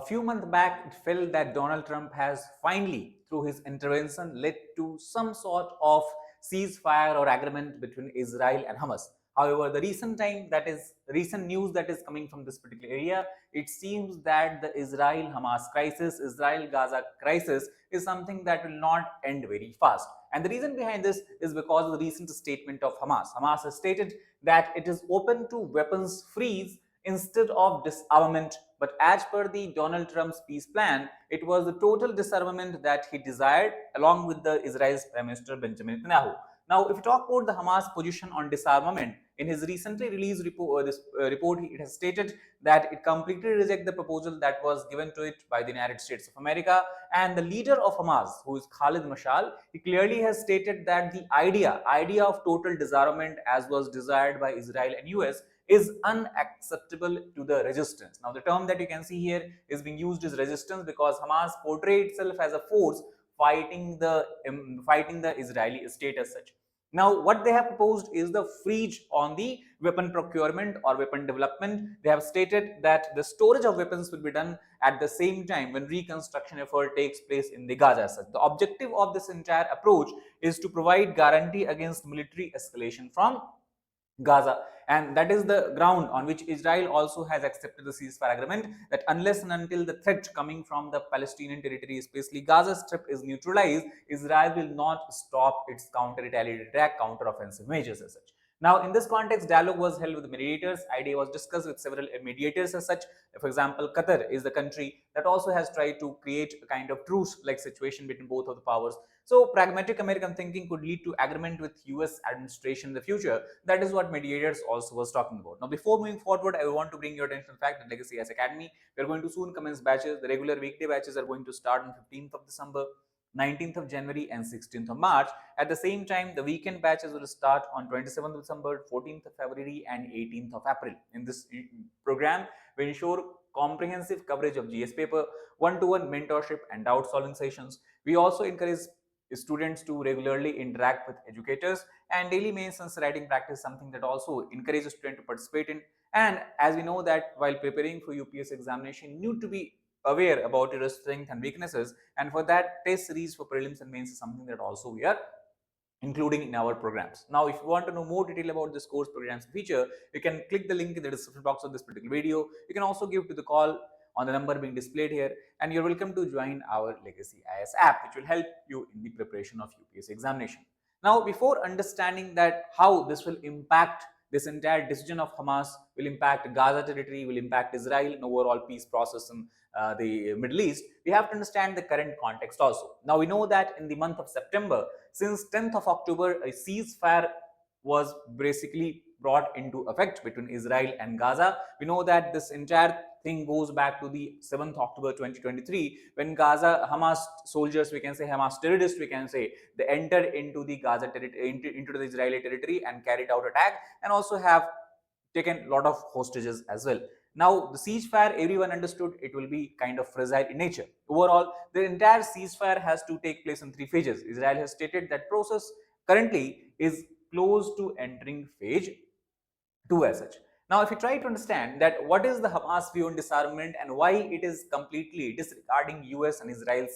few months back, it felt that Donald Trump has finally, through his intervention, led to some sort of ceasefire or agreement between Israel and Hamas. However, the recent news that is coming from this particular area, it seems that the Israel-Hamas crisis, Israel-Gaza crisis is something that will not end very fast. And the reason behind this is because of the recent statement of Hamas. Hamas has stated that it is open to weapons freeze instead of disarmament. But as per the Donald Trump's peace plan, it was the total disarmament that he desired, along with the Israel's Prime Minister Benjamin Netanyahu. Now, if you talk about the Hamas position on disarmament, in his recently released report, it has stated that it completely rejects the proposal that was given to it by the United States of America. And the leader of Hamas, who is Khalid Mashal, he clearly has stated that the idea of total disarmament, as was desired by Israel and US, is unacceptable to the resistance. Now, the term that you can see here is being used as resistance because Hamas portrays itself as a force fighting the Israeli state as such. Now, what they have proposed is the freeze on the weapon procurement or weapon development. They have stated that the storage of weapons will be done at the same time when reconstruction effort takes place in the Gaza. The objective of this entire approach is to provide guarantee against military escalation from Gaza, and that is the ground on which Israel also has accepted the ceasefire agreement, that unless and until the threat coming from the Palestinian territory, especially Gaza Strip, is neutralized, Israel will not stop its counter-retaliatory attack, counter-offensive measures as such. Now, in this context, dialogue was held with mediators. Idea was discussed with several mediators as such. For example, Qatar is the country that also has tried to create a kind of truce-like situation between both of the powers. So, pragmatic American thinking could lead to agreement with US administration in the future. That is what mediators also was talking about. Now, before moving forward, I want to bring your attention to the fact that Legacy IAS Academy, we are going to soon commence batches. The regular weekday batches are going to start on 15th of December, 19th of January and 16th of March. At the same time, the weekend batches will start on 27th of December, 14th of February and 18th of April. In this program, we ensure comprehensive coverage of GS paper, one-to-one mentorship and doubt solving sessions. We also encourage students to regularly interact with educators, and daily mains and writing practice, something that also encourages students to participate in. And as we know that while preparing for UPSC examination, you need to be aware about your strengths and weaknesses, and for that, test series for prelims and mains is something that also we are including in our programs. Now, if you want to know more detail about this course programs feature, you can click the link in the description box of this particular video. You can also give to the call on the number being displayed here, and you're welcome to join our Legacy IAS app, which will help you in the preparation of UPSC examination. Now, before understanding that how this will impact this entire decision of Hamas, will impact Gaza territory, will impact Israel and overall peace process in the Middle East, we have to understand the current context also. Now, we know that in the month of September, since 10th of October, a ceasefire was basically brought into effect between Israel and Gaza. We know that this entire thing goes back to the 7th October 2023, when Gaza Hamas soldiers, we can say Hamas terrorists, we can say, they entered into the Gaza territory, into the Israeli territory and carried out attack, and also have taken a lot of hostages as well. Now, the ceasefire, everyone understood it will be kind of fragile in nature. Overall, the entire ceasefire has to take place in 3 phases. Israel has stated that process currently is close to entering phase 2 as such. Now, if you try to understand that what is the Hamas view on disarmament and why it is completely disregarding US and Israel's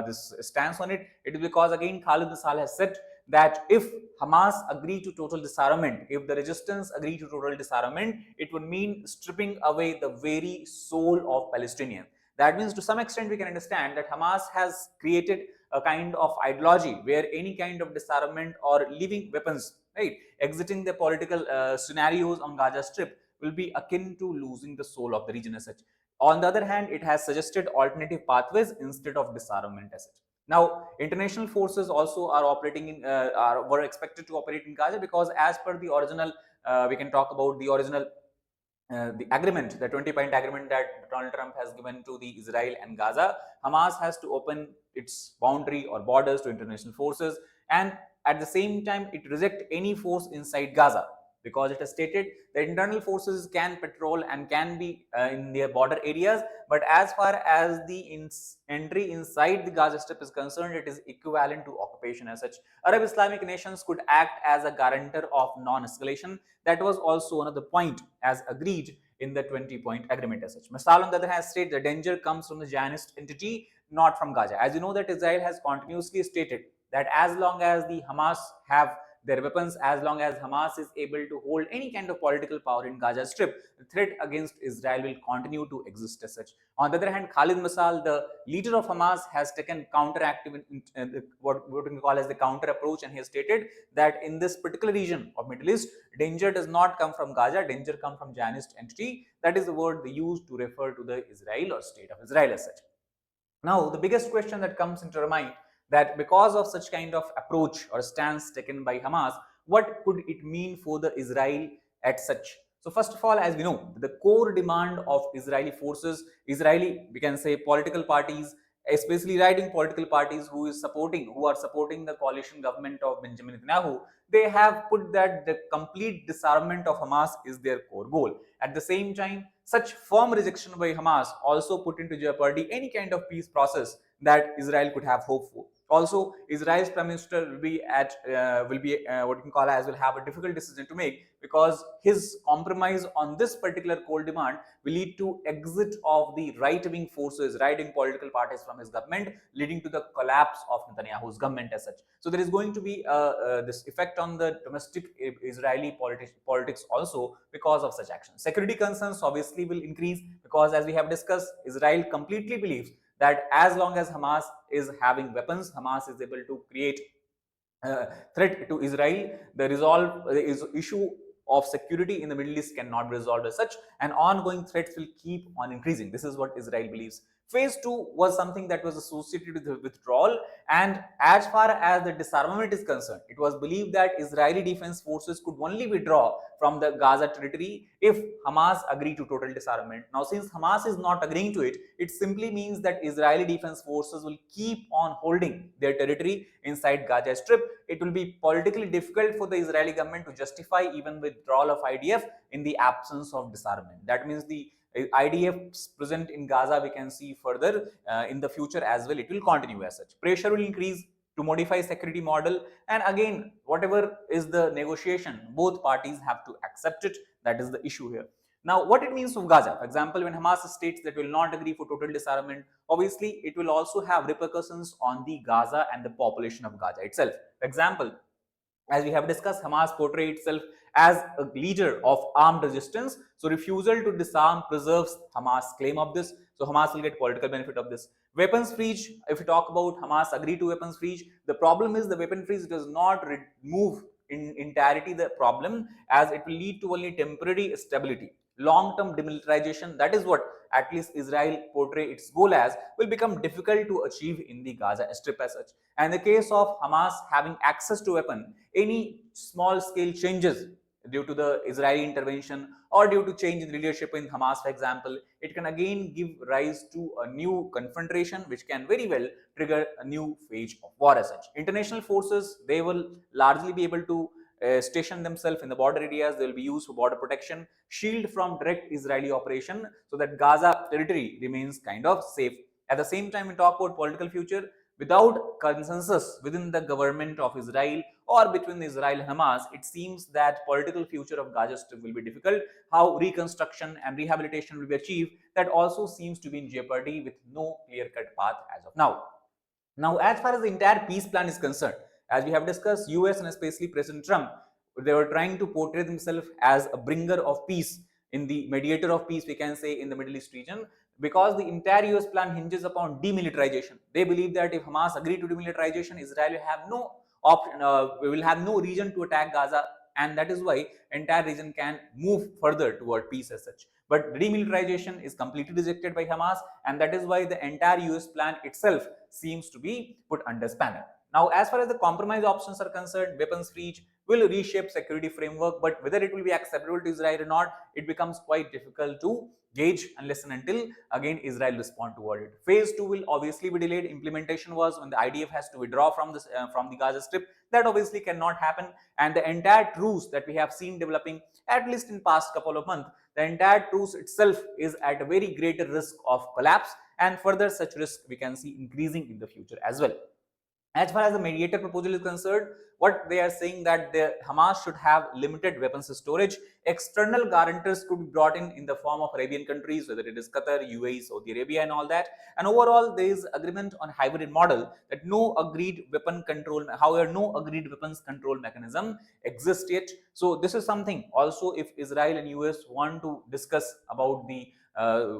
this stance on it, it is because again Khalid Misal has said that if Hamas agree to total disarmament, if the resistance agree to total disarmament, it would mean stripping away the very soul of Palestinians. That means to some extent we can understand that Hamas has created a kind of ideology where any kind of disarmament or leaving weapons, right, exiting the political scenarios on Gaza Strip will be akin to losing the soul of the region as such. On the other hand, it has suggested alternative pathways instead of disarmament as such. Now, international forces also are operating in, were expected to operate in Gaza because as per the original, we can talk about the original the agreement, the 20-point agreement that Donald Trump has given to the Israel and Gaza, Hamas has to open its boundary or borders to international forces, and at the same time, it rejects any force inside Gaza because it has stated that internal forces can patrol and can be in their border areas, but as far as the entry inside the Gaza Strip is concerned, it is equivalent to occupation as such. Arab Islamic nations could act as a guarantor of non-escalation. That was also one of the point as agreed in the 20-point agreement as such. Misal on the other hand states the danger comes from the Zionist entity, not from Gaza. As you know that Israel has continuously stated that as long as the Hamas have their weapons, as long as Hamas is able to hold any kind of political power in Gaza Strip, the threat against Israel will continue to exist as such. On the other hand, Khalid Masal, the leader of Hamas, has taken counteractive, what we call as the counter approach, and he has stated that in this particular region of Middle East, danger does not come from Gaza, danger comes from Zionist entity. That is the word they use to refer to the Israel or state of Israel as such. Now, the biggest question that comes into our mind that because of such kind of approach or stance taken by Hamas, what could it mean for the Israel at such? So first of all, as we know, the core demand of Israeli forces, Israeli, we can say political parties, especially right-wing political parties who are supporting the coalition government of Benjamin Netanyahu, they have put that the complete disarmament of Hamas is their core goal. At the same time, such firm rejection by Hamas also put into jeopardy any kind of peace process that Israel could have hoped for. Also, Israel's prime minister will be what you can call as will have a difficult decision to make, because his compromise on this particular core demand will lead to exit of the right-wing forces, right-wing political parties from his government, leading to the collapse of Netanyahu's government as such. So there is going to be this effect on the domestic Israeli politics also because of such actions. Security concerns obviously will increase because, as we have discussed, Israel completely believes that as long as Hamas is having weapons, Hamas is able to create threat to Israel. The issue of security in the Middle East cannot be resolved as such, and ongoing threats will keep on increasing. This is what Israel believes. Phase 2 was something that was associated with the withdrawal, and as far as the disarmament is concerned, it was believed that Israeli defense forces could only withdraw from the Gaza territory if Hamas agreed to total disarmament. Now, since Hamas is not agreeing to it, it simply means that Israeli defense forces will keep on holding their territory inside Gaza Strip. It will be politically difficult for the Israeli government to justify even withdrawal of IDF in the absence of disarmament. That means the IDF present in Gaza, we can see further in the future as well, it will continue as such. Pressure will increase to modify security model, and again, whatever is the negotiation, both parties have to accept it. That is the issue here. Now, what it means for Gaza, for example, when Hamas states that will not agree for total disarmament, obviously it will also have repercussions on the Gaza and the population of Gaza itself. For example, as we have discussed, Hamas portrays itself as a leader of armed resistance. So refusal to disarm preserves Hamas' claim of this. So Hamas will get political benefit of this. Weapons freeze, if we talk about Hamas agree to weapons freeze, the problem is the weapon freeze does not remove in entirety the problem, as it will lead to only temporary stability. Long-term demilitarization, that is what at least Israel portray its goal as, will become difficult to achieve in the Gaza Strip as such. And in the case of Hamas having access to weapon, any small scale changes due to the Israeli intervention or due to change in leadership in Hamas, for example, it can again give rise to a new confrontation, which can very well trigger a new phase of war as such. International forces, they will largely be able to station themselves in the border areas. They will be used for border protection, shield from direct Israeli operation, so that Gaza territory remains kind of safe. At the same time, we talk about political future. Without consensus within the government of Israel or between Israel and Hamas, it seems that political future of Gaza Strip will be difficult. How reconstruction and rehabilitation will be achieved, that also seems to be in jeopardy with no clear-cut path as of now. Now, as far as the entire peace plan is concerned, as we have discussed, US and especially President Trump, they were trying to portray themselves as a bringer of peace, in the mediator of peace, we can say, in the Middle East region, because the entire US plan hinges upon demilitarization. They believe that if Hamas agree to demilitarization, Israel will have no option, will have no reason to attack Gaza, and that is why entire region can move further toward peace as such. But demilitarization is completely rejected by Hamas, and that is why the entire US plan itself seems to be put under spanner. Now, as far as the compromise options are concerned, weapons freeze will reshape security framework, but whether it will be acceptable to Israel or not, it becomes quite difficult to gauge unless and until again Israel respond toward it. Phase 2 will obviously be delayed. Implementation was when the IDF has to withdraw from the Gaza Strip. That obviously cannot happen, and the entire truce that we have seen developing at least in past couple of months, the entire truce itself is at a very greater risk of collapse, and further such risk we can see increasing in the future as well. As far as the mediator proposal is concerned, what they are saying that the Hamas should have limited weapons storage. External guarantors could be brought in the form of Arabian countries, whether it is Qatar, UAE, Saudi Arabia, and all that. And overall, there is agreement on hybrid model that no agreed weapon control, however, no agreed weapons control mechanism exists yet. So this is something also if Israel and US want to discuss about the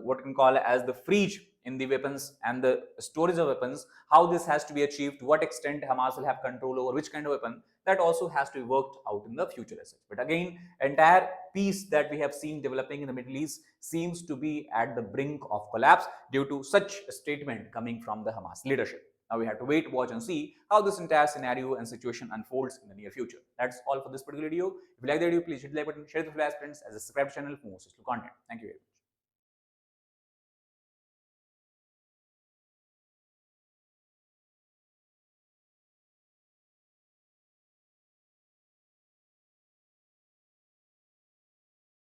what we can call as the freeze in the weapons and the storage of weapons, how this has to be achieved, to what extent Hamas will have control over which kind of weapon, that also has to be worked out in the future as such. But again, entire peace that we have seen developing in the Middle East seems to be at the brink of collapse due to such a statement coming from the Hamas leadership. Now we have to wait, watch, and see how this entire scenario and situation unfolds in the near future. That's all for this particular video. If you like the video, please hit the like button, share it with your friends, as a subscribe channel for more such content. Thank you.